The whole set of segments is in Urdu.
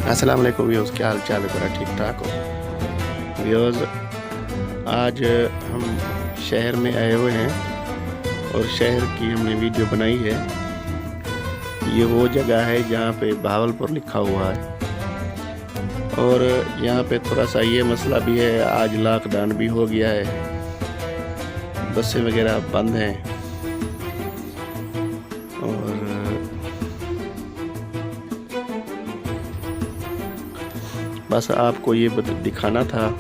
السلام علیکم ویوز، کیا حال چال ہے؟ ذرا ٹھیک ٹھاک ہو ویوز؟ آج ہم شہر میں آئے ہوئے ہیں اور شہر کی ہم نے ویڈیو بنائی ہے۔ یہ وہ جگہ ہے جہاں پہ بہاولپور لکھا ہوا ہے، اور یہاں پہ تھوڑا سا یہ مسئلہ بھی ہے، آج لاک ڈاؤن بھی ہو گیا ہے، بسیں وغیرہ بند ہیں، اور بس آپ کو یہ دکھانا تھا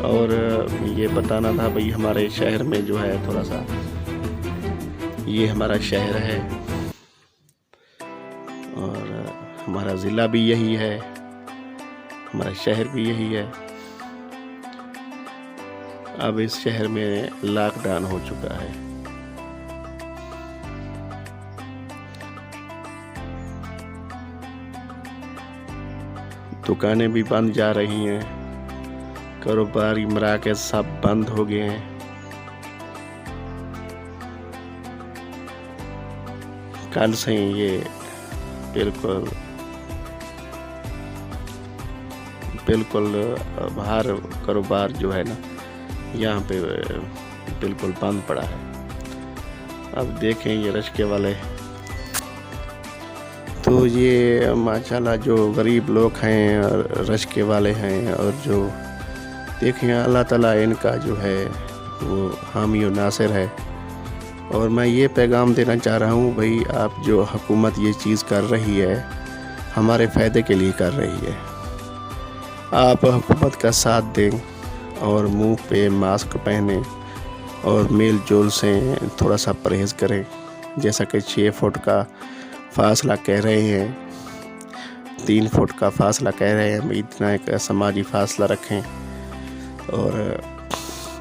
اور یہ بتانا تھا بھئی ہمارے شہر میں جو ہے تھوڑا سا، یہ ہمارا شہر ہے اور ہمارا ضلع بھی یہی ہے، ہمارا شہر بھی یہی ہے۔ اب اس شہر میں لاک ڈاؤن ہو چکا ہے۔ دکانیں بھی بند جا رہی ہیں، کاروباری مراکز سب بند ہو گئے ہیں۔ کل سے یہ بالکل ہر کاروبار جو ہے نا یہاں پہ بالکل بند پڑا ہے۔ اب دیکھیں یہ رشکے والے، تو یہ ماشاءاللہ جو غریب لوگ ہیں اور رشکے والے ہیں، اور جو دیکھیں اللہ تعالیٰ ان کا جو ہے وہ حامی و ناصر ہے۔ اور میں یہ پیغام دینا چاہ رہا ہوں بھئی، آپ جو حکومت یہ چیز کر رہی ہے ہمارے فائدے کے لیے کر رہی ہے، آپ حکومت کا ساتھ دیں اور منہ پہ ماسک پہنیں اور میل جول سے تھوڑا سا پرہیز کریں، جیسا کہ 6 فٹ کا فاصلہ کہہ رہے ہیں، 3 فٹ کا فاصلہ کہہ رہے ہیں، اتنا ایک سماجی فاصلہ رکھیں۔ اور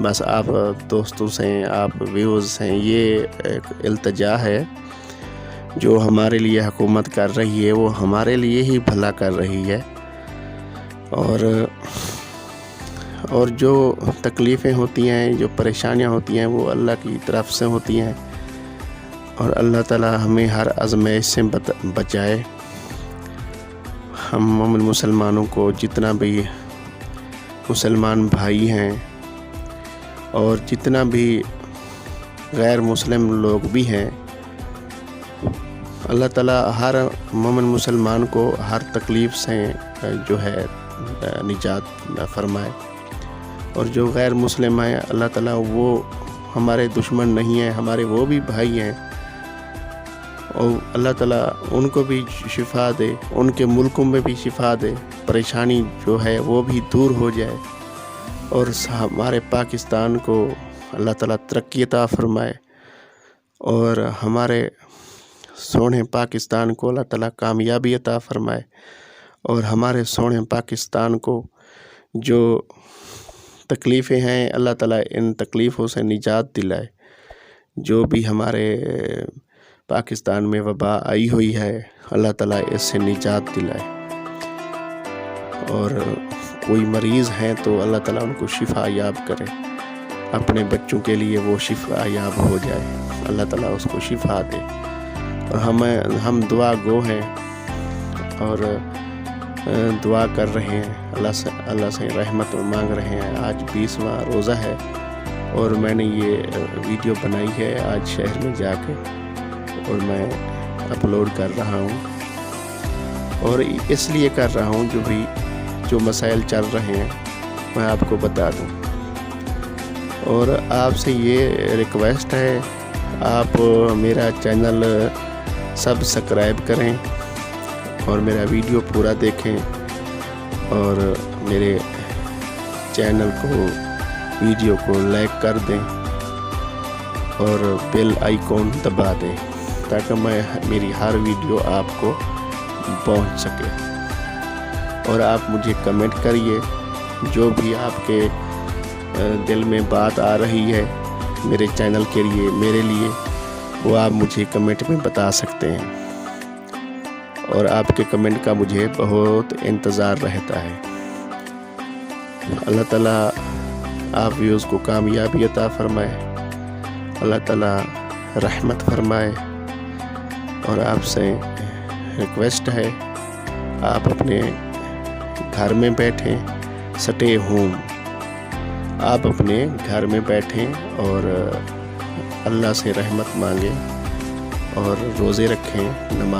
بس آپ دوستوں سے، آپ ویوز سے یہ ایک التجا ہے، جو ہمارے لیے حکومت کر رہی ہے وہ ہمارے لیے ہی بھلا کر رہی ہے، اور جو تکلیفیں ہوتی ہیں، جو پریشانیاں ہوتی ہیں، وہ اللہ کی طرف سے ہوتی ہیں، اور اللہ تعالی ہمیں ہر آزمائش سے بچائے۔ ہم مومن مسلمانوں کو، جتنا بھی مسلمان بھائی ہیں اور جتنا بھی غیر مسلم لوگ بھی ہیں، اللہ تعالیٰ ہر مومن مسلمان کو ہر تکلیف سے جو ہے نجات فرمائے، اور جو غیر مسلم ہیں اللہ تعالیٰ وہ ہمارے دشمن نہیں ہیں، ہمارے وہ بھی بھائی ہیں، اور اللہ تعالیٰ ان کو بھی شفا دے، ان کے ملکوں میں بھی شفا دے، پریشانی جو ہے وہ بھی دور ہو جائے، اور ہمارے پاکستان کو اللہ تعالیٰ ترقی عطا فرمائے، اور ہمارے سونے پاکستان کو اللہ تعالیٰ کامیابی عطا فرمائے، اور ہمارے سونے پاکستان کو جو تکلیفیں ہیں اللہ تعالیٰ ان تکلیفوں سے نجات دلائے۔ جو بھی ہمارے پاکستان میں وبا آئی ہوئی ہے اللہ تعالیٰ اس سے نجات دلائے، اور کوئی مریض ہیں تو اللہ تعالیٰ ان کو شفا یاب کرے، اپنے بچوں کے لیے وہ شفا یاب ہو جائے، اللہ تعالیٰ اس کو شفا دے۔ اور ہم دعا گو ہیں اور دعا کر رہے ہیں، اللہ سے رحمت مانگ رہے ہیں۔ آج 20واں روزہ ہے اور میں نے یہ ویڈیو بنائی ہے آج شہر میں جا کے، اور میں اپلوڈ کر رہا ہوں، اور اس لیے کر رہا ہوں جو مسائل چل رہے ہیں میں آپ کو بتا دوں۔ اور آپ سے یہ ریکویسٹ ہے، آپ میرا چینل سبسکرائب کریں اور میرا ویڈیو پورا دیکھیں، اور میرے چینل کو، ویڈیو کو لائک کر دیں اور بیل آئیکن دبا دیں، تاکہ میری ہر ویڈیو آپ کو پہنچ سکے۔ اور آپ مجھے کمنٹ کریے، جو بھی آپ کے دل میں بات آ رہی ہے میرے چینل کے لیے، میرے لیے، وہ آپ مجھے کمنٹ میں بتا سکتے ہیں، اور آپ کے کمنٹ کا مجھے بہت انتظار رہتا ہے۔ اللہ تعالیٰ آپ ویوز کو کامیابی عطا فرمائے، اللہ تعالیٰ رحمت فرمائے، اور آپ سے ریکویسٹ ہے آپ اپنے گھر میں بیٹھیں، سٹے ہوم، آپ اپنے گھر میں بیٹھیں اور اللہ سے رحمت مانگیں اور روزے رکھیں، نماز